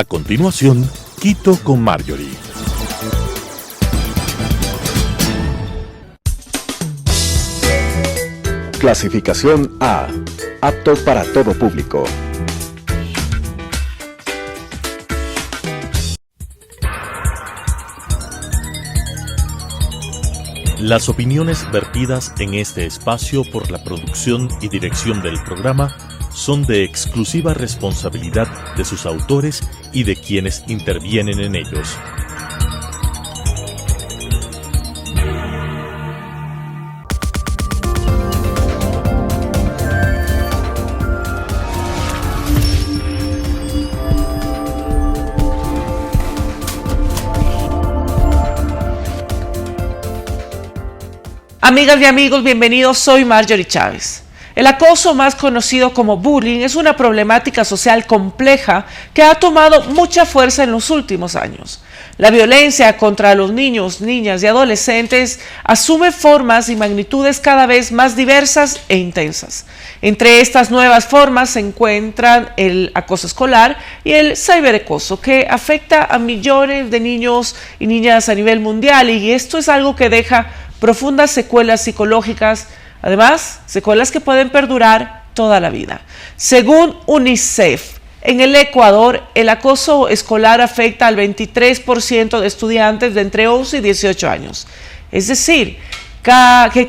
A continuación, Quito con Marjorie. Clasificación A. Apto para todo público. Las opiniones vertidas en este espacio por la producción y dirección del programa son de exclusiva responsabilidad de sus autores y de quienes intervienen en ellos. Amigas y amigos, bienvenidos, soy Marjorie Chávez. El acoso, más conocido como bullying, es una problemática social compleja que ha tomado mucha fuerza en los últimos años. La violencia contra los niños, niñas y adolescentes asume formas y magnitudes cada vez más diversas e intensas. Entre estas nuevas formas se encuentran el acoso escolar y el ciberacoso, que afecta a millones de niños y niñas a nivel mundial, y esto es algo que deja profundas secuelas psicológicas, además, secuelas que pueden perdurar toda la vida. Según UNICEF, en el Ecuador, el acoso escolar afecta al 23% de estudiantes de entre 11 y 18 años. Es decir, que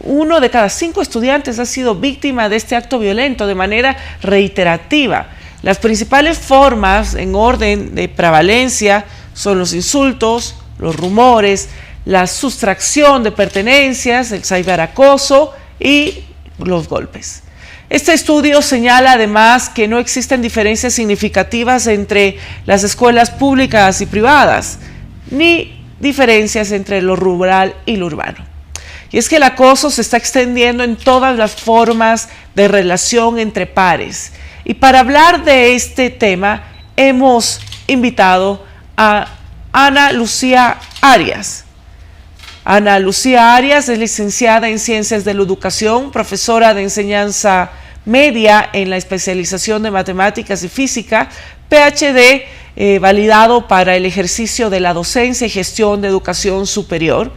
uno de cada 5 estudiantes ha sido víctima de este acto violento de manera reiterativa. Las principales formas en orden de prevalencia son los insultos, los rumores, la sustracción de pertenencias, el ciberacoso y los golpes. Este estudio señala además que no existen diferencias significativas entre las escuelas públicas y privadas, ni diferencias entre lo rural y lo urbano. Y es que el acoso se está extendiendo en todas las formas de relación entre pares. Y para hablar de este tema hemos invitado a Ana Lucía Arias. Ana Lucía Arias es licenciada en Ciencias de la Educación, profesora de enseñanza media en la especialización de Matemáticas y Física, PhD validado para el ejercicio de la docencia y gestión de educación superior.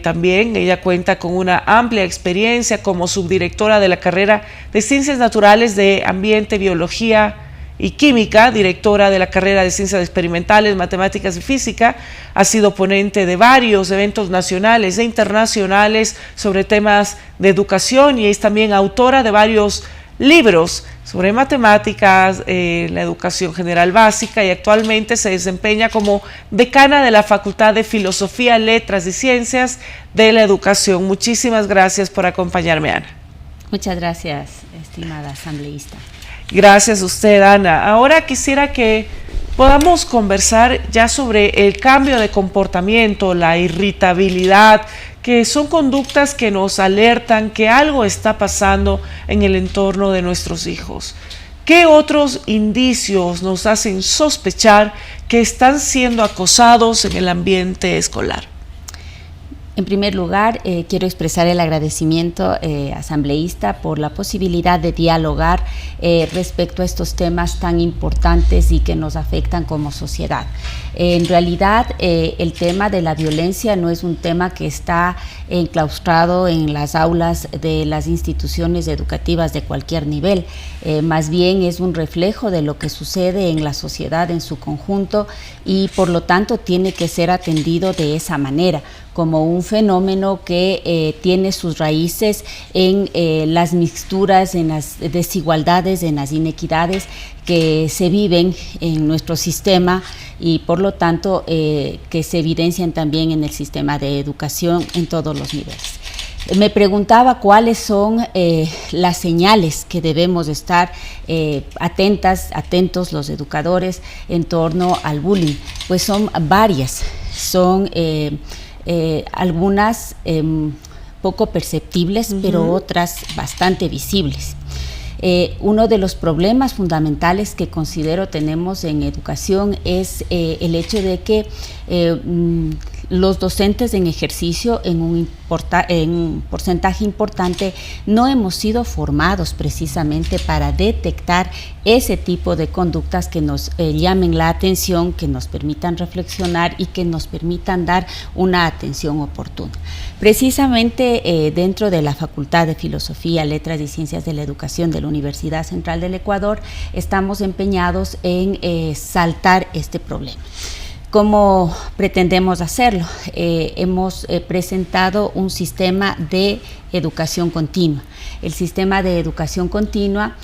También ella cuenta con una amplia experiencia como subdirectora de la carrera de Ciencias Naturales de Ambiente, Biología y Química, directora de la carrera de Ciencias Experimentales, Matemáticas y Física. Ha sido ponente de varios eventos nacionales e internacionales sobre temas de educación y es también autora de varios libros sobre matemáticas, la educación general básica, y actualmente se desempeña como decana de la Facultad de Filosofía, Letras y Ciencias de la Educación. Muchísimas gracias por acompañarme, Ana. Muchas gracias, estimada asambleísta. Gracias a usted, Ana. Ahora quisiera que podamos conversar ya sobre el cambio de comportamiento, la irritabilidad, que son conductas que nos alertan que algo está pasando en el entorno de nuestros hijos. ¿Qué otros indicios nos hacen sospechar que están siendo acosados en el ambiente escolar? En primer lugar, quiero expresar el agradecimiento asambleísta por la posibilidad de dialogar respecto a estos temas tan importantes y que nos afectan como sociedad. En realidad, el tema de la violencia no es un tema que está enclaustrado en las aulas de las instituciones educativas de cualquier nivel, más bien es un reflejo de lo que sucede en la sociedad en su conjunto y por lo tanto tiene que ser atendido de esa manera, como un fenómeno que tiene sus raíces en las mixturas, en las desigualdades, en las inequidades que se viven en nuestro sistema y por lo tanto que se evidencian también en el sistema de educación en todos los niveles. Me preguntaba cuáles son las señales que debemos estar atentos los educadores en torno al bullying. Pues son varias, son algunas poco perceptibles, pero otras bastante visibles. Uno de los problemas fundamentales que considero tenemos en educación es el hecho de que los docentes en ejercicio en un porcentaje importante no hemos sido formados precisamente para detectar ese tipo de conductas que nos llamen la atención, que nos permitan reflexionar y que nos permitan dar una atención oportuna. Precisamente dentro de la Facultad de Filosofía, Letras y Ciencias de la Educación de la Universidad Central del Ecuador estamos empeñados en saltar este problema. ¿Cómo pretendemos hacerlo? Hemos presentado un sistema de educación continua. El sistema de educación continua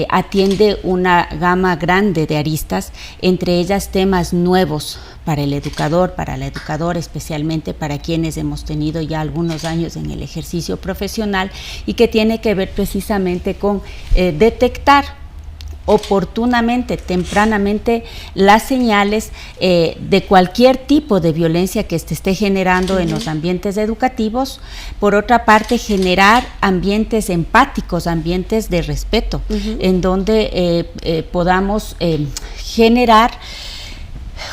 atiende una gama grande de aristas, entre ellas temas nuevos para el educador, para la educadora, especialmente para quienes hemos tenido ya algunos años en el ejercicio profesional y que tiene que ver precisamente con detectar oportunamente, tempranamente, las señales de cualquier tipo de violencia que se esté generando en los ambientes educativos. Por otra parte, generar ambientes empáticos, ambientes de respeto, en donde podamos generar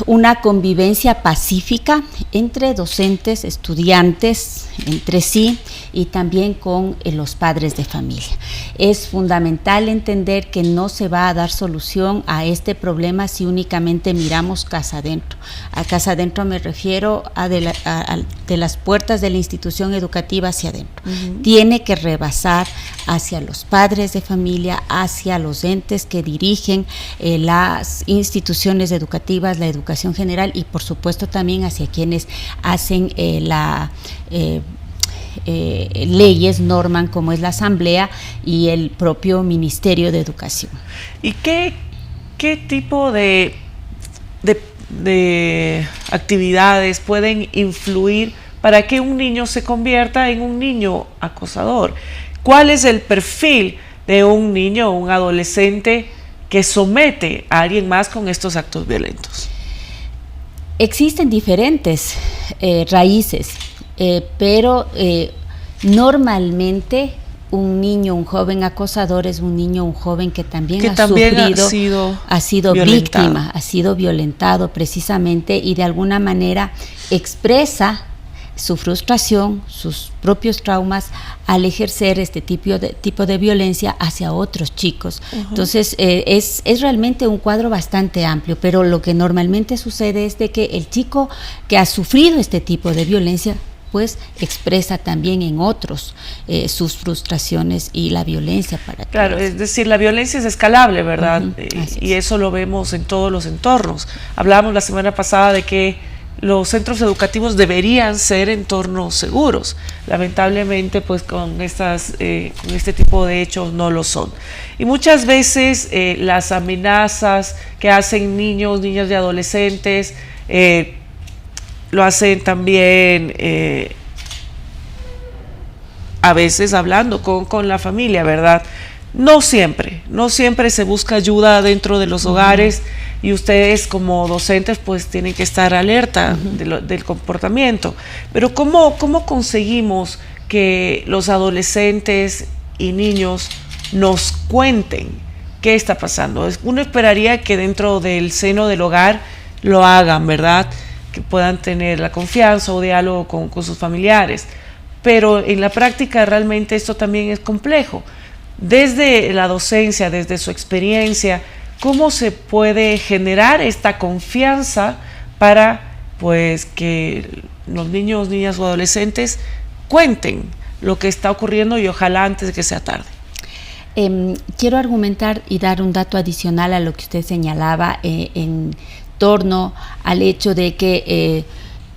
una convivencia pacífica entre docentes, estudiantes, entre sí y también con los padres de familia. Es fundamental entender que no se va a dar solución a este problema si únicamente miramos casa adentro. A casa adentro me refiero a de las puertas de la institución educativa hacia adentro. Tiene que rebasar hacia los padres de familia, hacia los entes que dirigen las instituciones educativas, la educación general y por supuesto también hacia quienes hacen leyes, norman como es la Asamblea y el propio Ministerio de Educación. ¿Y qué tipo de actividades pueden influir para que un niño se convierta en un niño acosador? ¿Cuál es el perfil de un niño o un adolescente que somete a alguien más con estos actos violentos? Existen diferentes raíces, pero normalmente un niño, un joven acosador es un niño, un joven que también ha sido víctima, ha sido violentado precisamente y de alguna manera expresa su frustración, sus propios traumas al ejercer este tipo de violencia hacia otros chicos. Entonces es realmente un cuadro bastante amplio, pero lo que normalmente sucede es de que el chico que ha sufrido este tipo de violencia pues expresa también en otros sus frustraciones y la violencia para claro, es decir, la violencia es escalable, ¿verdad? Y eso lo vemos en todos los entornos. Hablábamos la semana pasada de que los centros educativos deberían ser entornos seguros. Lamentablemente, pues con este tipo de hechos no lo son. Y muchas veces las amenazas que hacen niños, niñas y adolescentes lo hacen también a veces hablando con la familia, ¿verdad? No siempre se busca ayuda dentro de los hogares y ustedes como docentes pues tienen que estar alerta del comportamiento. Pero ¿cómo conseguimos que los adolescentes y niños nos cuenten qué está pasando? Uno esperaría que dentro del seno del hogar lo hagan, ¿verdad? Que puedan tener la confianza o diálogo con sus familiares. Pero en la práctica realmente esto también es complejo. Desde la docencia, desde su experiencia, ¿cómo se puede generar esta confianza para pues que los niños, niñas o adolescentes cuenten lo que está ocurriendo y ojalá antes de que sea tarde? Quiero argumentar y dar un dato adicional a lo que usted señalaba en torno al hecho de que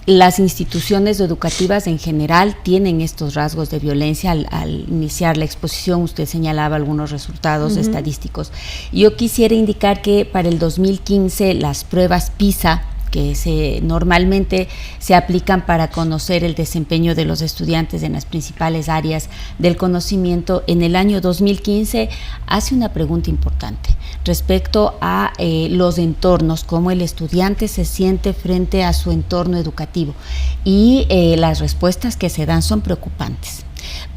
las instituciones educativas en general tienen estos rasgos de violencia. Al iniciar la exposición usted señalaba algunos resultados estadísticos. Yo quisiera indicar que para el 2015 las pruebas PISA, que normalmente se aplican para conocer el desempeño de los estudiantes en las principales áreas del conocimiento, en el año 2015 hace una pregunta importante respecto a los entornos, cómo el estudiante se siente frente a su entorno educativo, y las respuestas que se dan son preocupantes,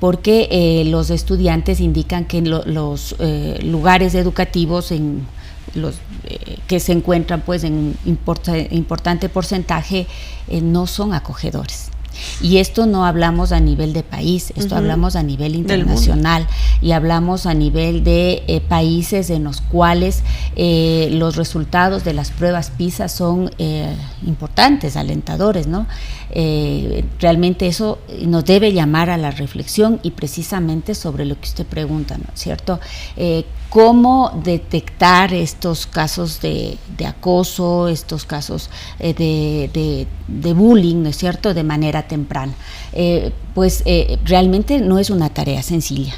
porque los estudiantes indican que los lugares educativos los que se encuentran pues en un importante porcentaje no son acogedores. Y esto no hablamos a nivel de país, esto hablamos a nivel internacional y hablamos a nivel de países en los cuales los resultados de las pruebas PISA son importantes, alentadores, ¿no? Realmente eso nos debe llamar a la reflexión y precisamente sobre lo que usted pregunta, ¿no es cierto? ¿Cómo detectar estos casos de acoso, estos casos de bullying, ¿no es cierto?, de manera temprana? Realmente no es una tarea sencilla,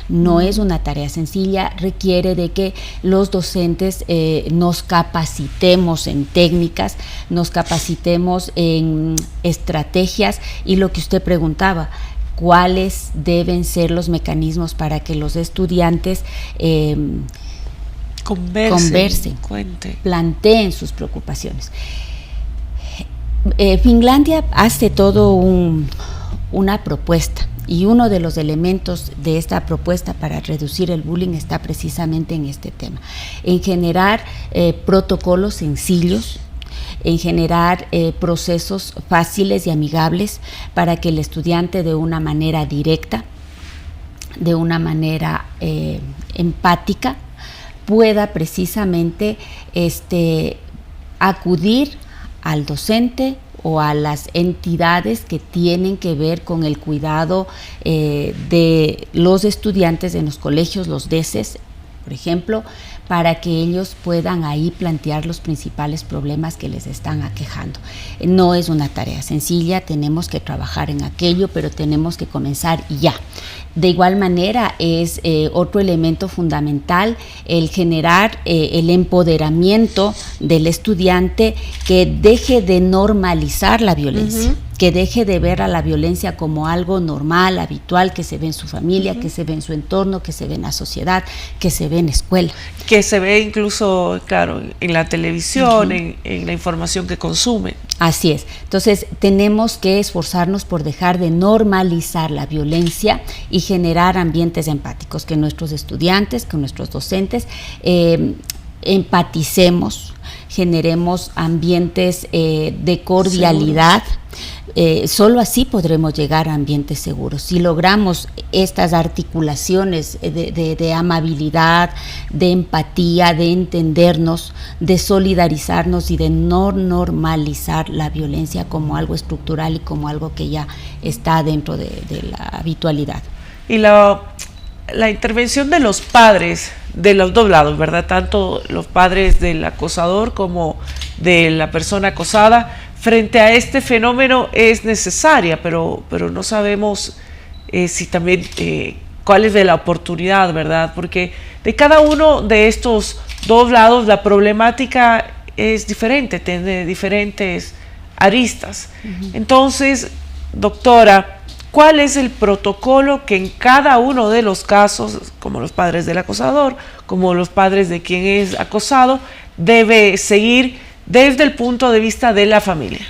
requiere de que los docentes nos capacitemos en técnicas, nos capacitemos en estrategias y lo que usted preguntaba, cuáles deben ser los mecanismos para que los estudiantes conversen, planteen sus preocupaciones. Finlandia hace todo una propuesta y uno de los elementos de esta propuesta para reducir el bullying está precisamente en este tema, en generar protocolos sencillos, en generar procesos fáciles y amigables para que el estudiante de una manera directa, de una manera empática, pueda precisamente acudir al docente o a las entidades que tienen que ver con el cuidado de los estudiantes en los colegios, los DECES, por ejemplo, para que ellos puedan ahí plantear los principales problemas que les están aquejando. No es una tarea sencilla, tenemos que trabajar en aquello, pero tenemos que comenzar ya. De igual manera es otro elemento fundamental el generar el empoderamiento del estudiante, que deje de normalizar la violencia, que deje de ver a la violencia como algo normal, habitual, que se ve en su familia, que se ve en su entorno, que se ve en la sociedad, que se ve en la escuela. Que se ve incluso, claro, en la televisión, en la información que consume. Así es. Entonces, tenemos que esforzarnos por dejar de normalizar la violencia y generar ambientes empáticos, que nuestros estudiantes, que nuestros docentes empaticemos, generemos ambientes de cordialidad. Solo así podremos llegar a ambientes seguros. Si logramos estas articulaciones de amabilidad, de empatía, de entendernos, de solidarizarnos y de no normalizar la violencia como algo estructural y como algo que ya está dentro de la habitualidad. Y la intervención de los padres de los dos lados, ¿verdad? Tanto los padres del acosador como de la persona acosada frente a este fenómeno es necesaria, pero no sabemos si también cuál es de la oportunidad, ¿verdad? Porque de cada uno de estos dos lados la problemática es diferente, tiene diferentes aristas. Entonces, doctora, ¿cuál es el protocolo que en cada uno de los casos, como los padres del acosador, como los padres de quien es acosado, debe seguir desde el punto de vista de la familia?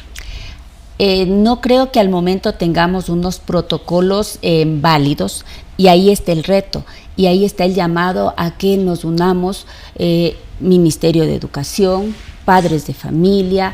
No creo que al momento tengamos unos protocolos válidos, y ahí está el reto, y ahí está el llamado a que nos unamos, Ministerio de Educación, padres de familia,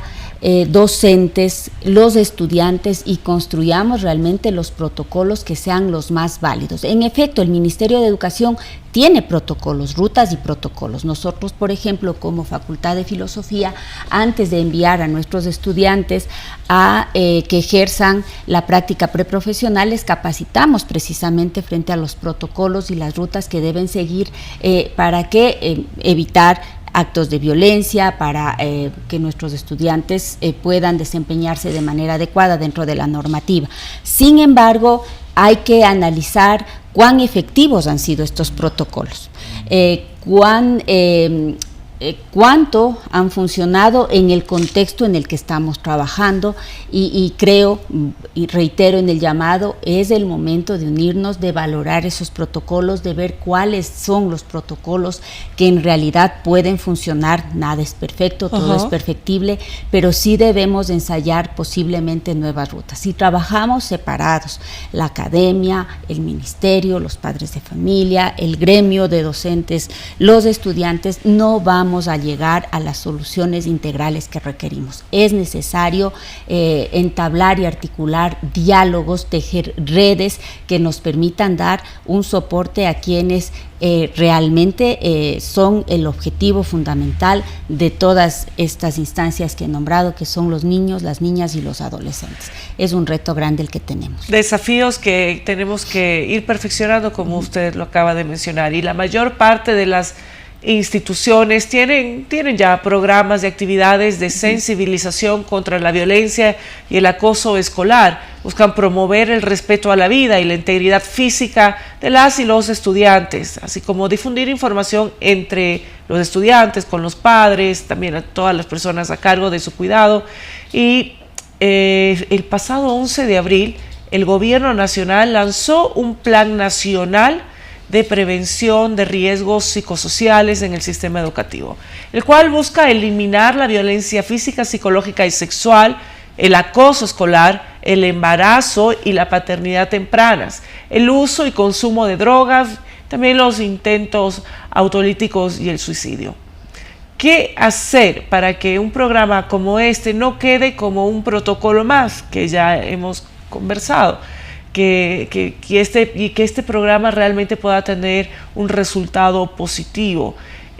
docentes, los estudiantes, y construyamos realmente los protocolos que sean los más válidos. En efecto, el Ministerio de Educación tiene protocolos, rutas y protocolos. Nosotros, por ejemplo, como Facultad de Filosofía, antes de enviar a nuestros estudiantes a que ejerzan la práctica preprofesional, les capacitamos precisamente frente a los protocolos y las rutas que deben seguir para que evitar actos de violencia, para que nuestros estudiantes puedan desempeñarse de manera adecuada dentro de la normativa. Sin embargo, hay que analizar cuán efectivos han sido estos protocolos, cuánto han funcionado en el contexto en el que estamos trabajando, y creo y reitero en el llamado, es el momento de unirnos, de valorar esos protocolos, de ver cuáles son los protocolos que en realidad pueden funcionar. Nada es perfecto, todo es perfectible, pero sí debemos ensayar posiblemente nuevas rutas. Si trabajamos separados, la academia, el ministerio, los padres de familia, el gremio de docentes, los estudiantes, no vamos vamos a llegar a las soluciones integrales que requerimos. Es necesario entablar y articular diálogos, tejer redes que nos permitan dar un soporte a quienes realmente son el objetivo fundamental de todas estas instancias que he nombrado, que son los niños, las niñas y los adolescentes. Es un reto grande el que tenemos. Desafíos que tenemos que ir perfeccionando, como usted lo acaba de mencionar, y la mayor parte de las instituciones tienen ya programas de actividades de sensibilización contra la violencia y el acoso escolar. Buscan promover el respeto a la vida y la integridad física de las y los estudiantes, así como difundir información entre los estudiantes, con los padres, también a todas las personas a cargo de su cuidado. Y el pasado 11 de abril, el Gobierno Nacional lanzó un plan nacional de prevención de riesgos psicosociales en el sistema educativo, el cual busca eliminar la violencia física, psicológica y sexual, el acoso escolar, el embarazo y la paternidad tempranas, el uso y consumo de drogas, también los intentos autolíticos y el suicidio. ¿Qué hacer para que un programa como este no quede como un protocolo más, que ya hemos conversado? Que este programa realmente pueda tener un resultado positivo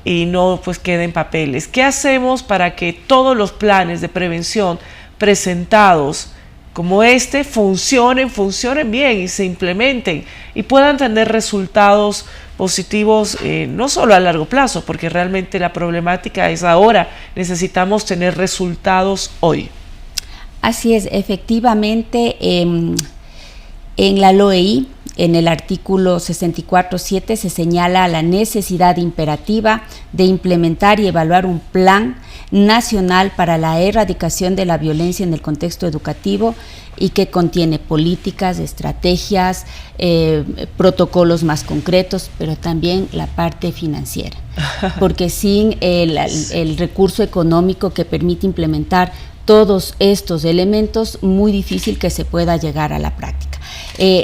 y no pues quede en papeles. ¿Qué hacemos para que todos los planes de prevención presentados como este funcionen bien y se implementen y puedan tener resultados positivos, no solo a largo plazo, porque realmente la problemática es ahora, necesitamos tener resultados hoy? Así es, efectivamente. En la LOEI, en el artículo 64.7, se señala la necesidad imperativa de implementar y evaluar un plan nacional para la erradicación de la violencia en el contexto educativo y que contiene políticas, estrategias, protocolos más concretos, pero también la parte financiera. Porque sin el recurso económico que permite implementar todos estos elementos, muy difícil que se pueda llegar a la práctica.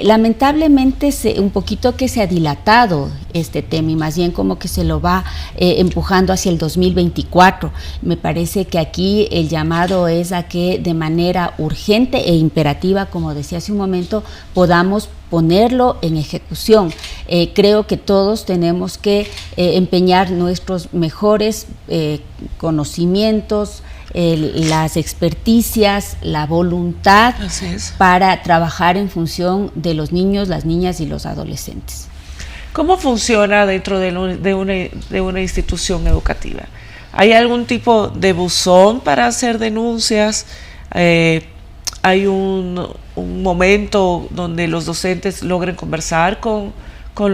Lamentablemente un poquito que se ha dilatado este tema y más bien como que se lo va empujando hacia el 2024. Me parece que aquí el llamado es a que de manera urgente e imperativa, como decía hace un momento, podamos ponerlo en ejecución. Creo que todos tenemos que empeñar nuestros mejores conocimientos, las experticias, la voluntad para trabajar en función de los niños, las niñas y los adolescentes. ¿Cómo funciona dentro de una institución educativa? ¿Hay algún tipo de buzón para hacer denuncias? ¿Hay un momento donde los docentes logren conversar con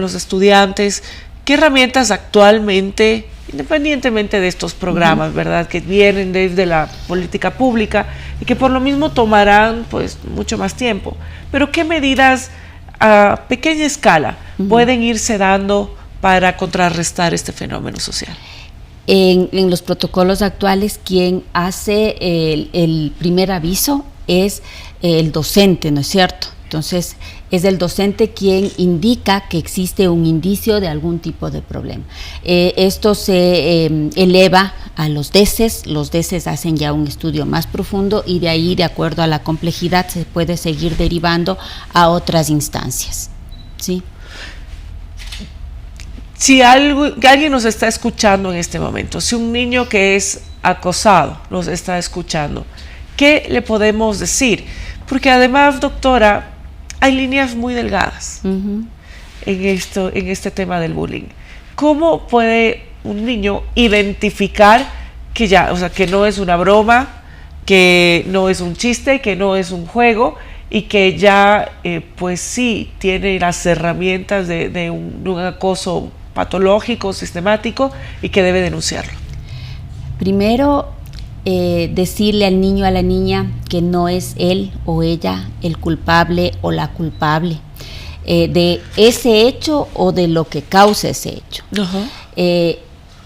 los estudiantes? ¿Qué herramientas actualmente, independientemente de estos programas, verdad, que vienen desde la política pública y que por lo mismo tomarán pues mucho más tiempo, pero qué medidas a pequeña escala pueden irse dando para contrarrestar este fenómeno social? En los protocolos actuales, quien hace el primer aviso es el docente, ¿no es cierto? Entonces, es el docente quien indica que existe un indicio de algún tipo de problema. Esto se eleva a los DECES hacen ya un estudio más profundo y de ahí, de acuerdo a la complejidad, se puede seguir derivando a otras instancias, ¿sí? Si alguien nos está escuchando en este momento, si un niño que es acosado nos está escuchando, ¿qué le podemos decir? Porque además, doctora, hay líneas muy delgadas en este tema del bullying. ¿Cómo puede un niño identificar que no es una broma, que no es un chiste, que no es un juego y que ya pues sí tiene las herramientas de un acoso patológico, sistemático y que debe denunciarlo? Primero, decirle al niño, a la niña, que no es él o ella el culpable o la culpable de ese hecho o de lo que causa ese hecho.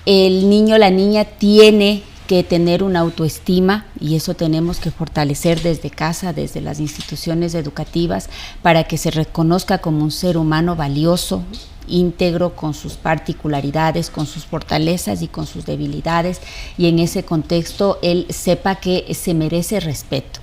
El niño, la niña tiene que tener una autoestima y eso tenemos que fortalecer desde casa, desde las instituciones educativas, para que se reconozca como un ser humano valioso, íntegro, con sus particularidades, con sus fortalezas y con sus debilidades, y en ese contexto él sepa que se merece respeto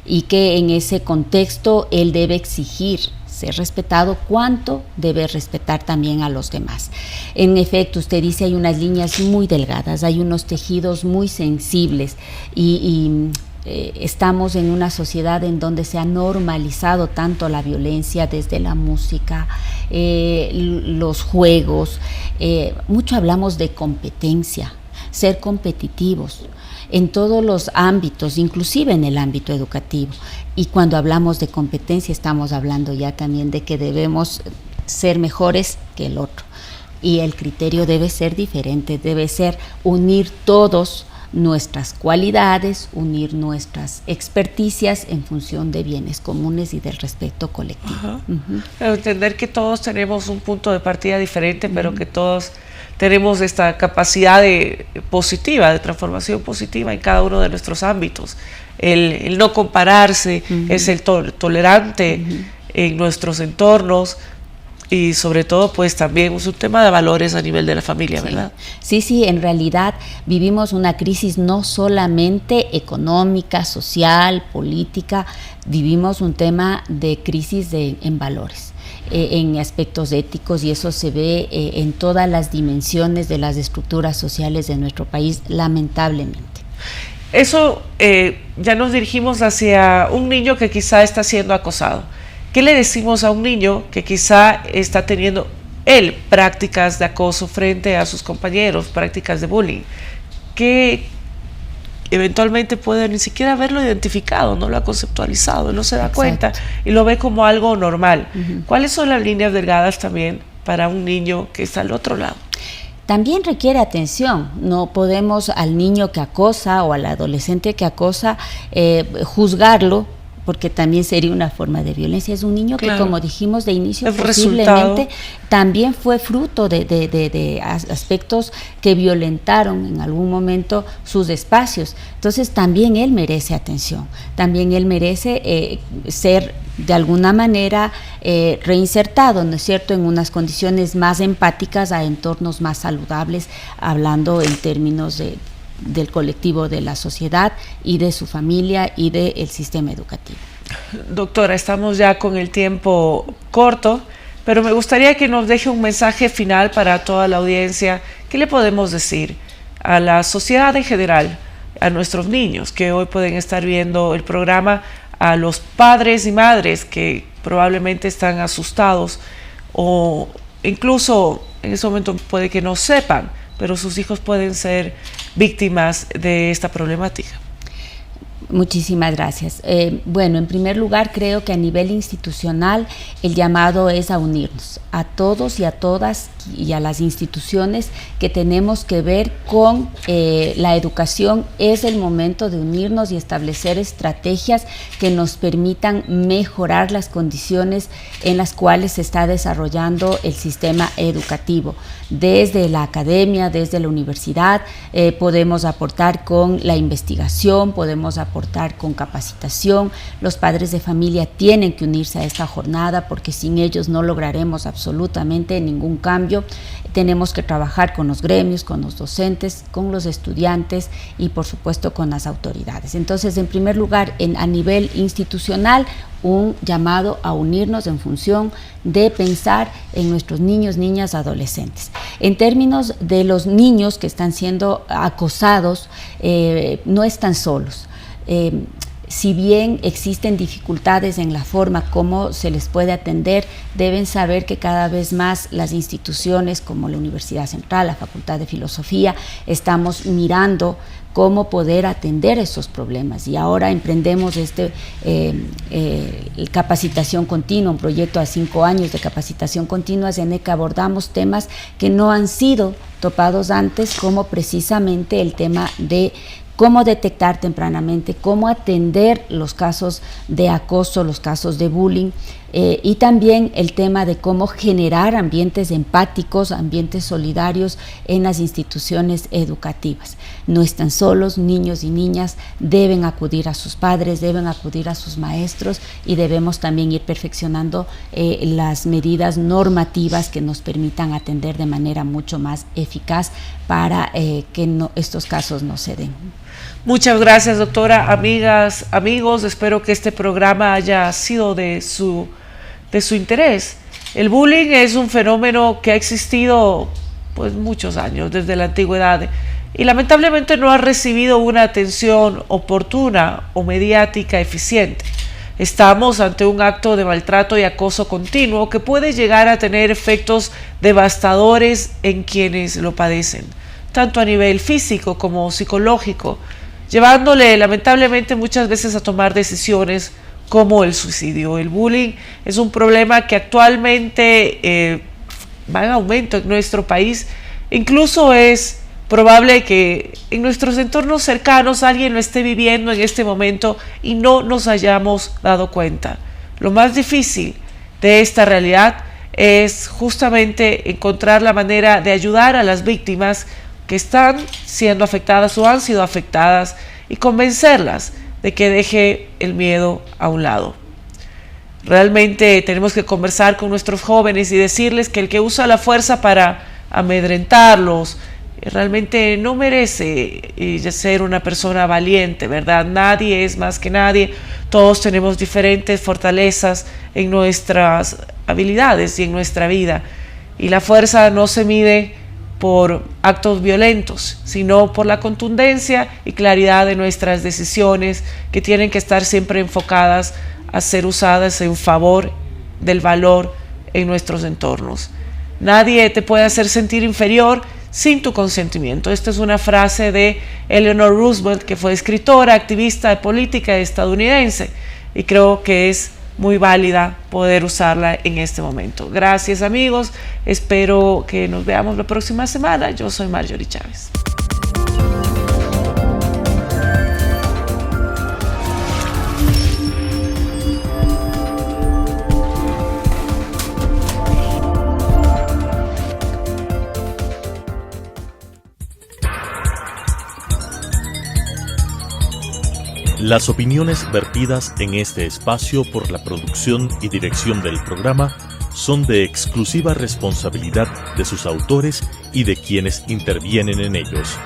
y que en ese contexto él debe exigir ser respetado, cuánto debe respetar también a los demás. En efecto, usted dice, hay unas líneas muy delgadas, hay unos tejidos muy sensibles y estamos en una sociedad en donde se ha normalizado tanto la violencia desde la música, los juegos, mucho hablamos de competencia, ser competitivos en todos los ámbitos, inclusive en el ámbito educativo. Y cuando hablamos de competencia estamos hablando ya también de que debemos ser mejores que el otro. Y el criterio debe ser diferente, debe ser unir todos nuestras cualidades, unir nuestras experticias en función de bienes comunes y del respeto colectivo. Pero entender que todos tenemos un punto de partida diferente, pero que todos tenemos esta capacidad positiva, de transformación positiva en cada uno de nuestros ámbitos. El no compararse, es el tolerante en nuestros entornos, y sobre todo pues también es un tema de valores a nivel de la familia, ¿verdad? Sí, en realidad vivimos una crisis no solamente económica, social, política, vivimos un tema de crisis en valores, en aspectos éticos, y eso se ve en todas las dimensiones de las estructuras sociales de nuestro país, lamentablemente. Eso, ya nos dirigimos hacia un niño que quizá está siendo acosado. ¿Qué le decimos a un niño que quizá está teniendo él prácticas de acoso frente a sus compañeros, prácticas de bullying, que eventualmente puede ni siquiera haberlo identificado, no lo ha conceptualizado, no se da cuenta y lo ve como algo normal? ¿Cuáles son las líneas delgadas también para un niño que está al otro lado? También requiere atención. No podemos al niño que acosa o al adolescente que acosa juzgarlo, porque también sería una forma de violencia. Es un niño que, como dijimos de inicio, posiblemente también fue fruto de aspectos que violentaron en algún momento sus espacios. Entonces también él merece atención, también él merece ser de alguna manera reinsertado, ¿no es cierto?, en unas condiciones más empáticas, a entornos más saludables, hablando en términos del colectivo, de la sociedad y de su familia y del sistema educativo. Doctora, estamos ya con el tiempo corto, pero me gustaría que nos deje un mensaje final para toda la audiencia. ¿Qué le podemos decir a la sociedad en general, a nuestros niños que hoy pueden estar viendo el programa, a los padres y madres que probablemente están asustados o incluso en ese momento puede que no sepan, pero sus hijos pueden ser víctimas de esta problemática? Muchísimas gracias. Bueno, en primer lugar, creo que a nivel institucional el llamado es a unirnos, a todos y a todas y a las instituciones que tenemos que ver con la educación. Es el momento de unirnos y establecer estrategias que nos permitan mejorar las condiciones en las cuales se está desarrollando el sistema educativo. Desde la academia, desde la universidad, podemos aportar con la investigación, podemos aportar con capacitación. Los padres de familia tienen que unirse a esta jornada porque sin ellos no lograremos absolutamente ningún cambio. Tenemos que trabajar con los gremios, con los docentes, con los estudiantes y por supuesto con las autoridades. Entonces, en primer lugar, a nivel institucional, un llamado a unirnos en función de pensar en nuestros niños, niñas, adolescentes. En términos de los niños que están siendo acosados, no están solos. Si bien existen dificultades en la forma como se les puede atender, deben saber que cada vez más las instituciones como la Universidad Central, la Facultad de Filosofía, estamos mirando cómo poder atender esos problemas. Y ahora emprendemos capacitación continua, un proyecto a 5 años de capacitación continua en el que abordamos temas que no han sido topados antes, como precisamente el tema de cómo detectar tempranamente, cómo atender los casos de acoso, los casos de bullying, y también el tema de cómo generar ambientes empáticos, ambientes solidarios en las instituciones educativas. No están solos, niños y niñas deben acudir a sus padres, deben acudir a sus maestros, y debemos también ir perfeccionando las medidas normativas que nos permitan atender de manera mucho más eficaz para que estos casos no se den. Muchas gracias, doctora. Amigas, amigos, espero que este programa haya sido de su interés. El bullying es un fenómeno que ha existido pues muchos años, desde la antigüedad, y lamentablemente no ha recibido una atención oportuna o mediática eficiente. Estamos ante un acto de maltrato y acoso continuo que puede llegar a tener efectos devastadores en quienes lo padecen, tanto a nivel físico como psicológico, llevándole lamentablemente muchas veces a tomar decisiones como el suicidio. El bullying es un problema que actualmente va en aumento en nuestro país. Incluso es probable que en nuestros entornos cercanos alguien lo esté viviendo en este momento y no nos hayamos dado cuenta. Lo más difícil de esta realidad es justamente encontrar la manera de ayudar a las víctimas que están siendo afectadas o han sido afectadas, y convencerlas de que deje el miedo a un lado. Realmente tenemos que conversar con nuestros jóvenes y decirles que el que usa la fuerza para amedrentarlos realmente no merece ser una persona valiente, ¿verdad? Nadie es más que nadie, todos tenemos diferentes fortalezas en nuestras habilidades y en nuestra vida, y la fuerza no se mide por actos violentos, sino por la contundencia y claridad de nuestras decisiones, que tienen que estar siempre enfocadas a ser usadas en favor del valor en nuestros entornos. Nadie te puede hacer sentir inferior sin tu consentimiento. Esta es una frase de Eleanor Roosevelt, que fue escritora, activista política estadounidense, y creo que es muy válida poder usarla en este momento. Gracias, amigos, espero que nos veamos la próxima semana. Yo soy Marjorie Chávez. Las opiniones vertidas en este espacio por la producción y dirección del programa son de exclusiva responsabilidad de sus autores y de quienes intervienen en ellos.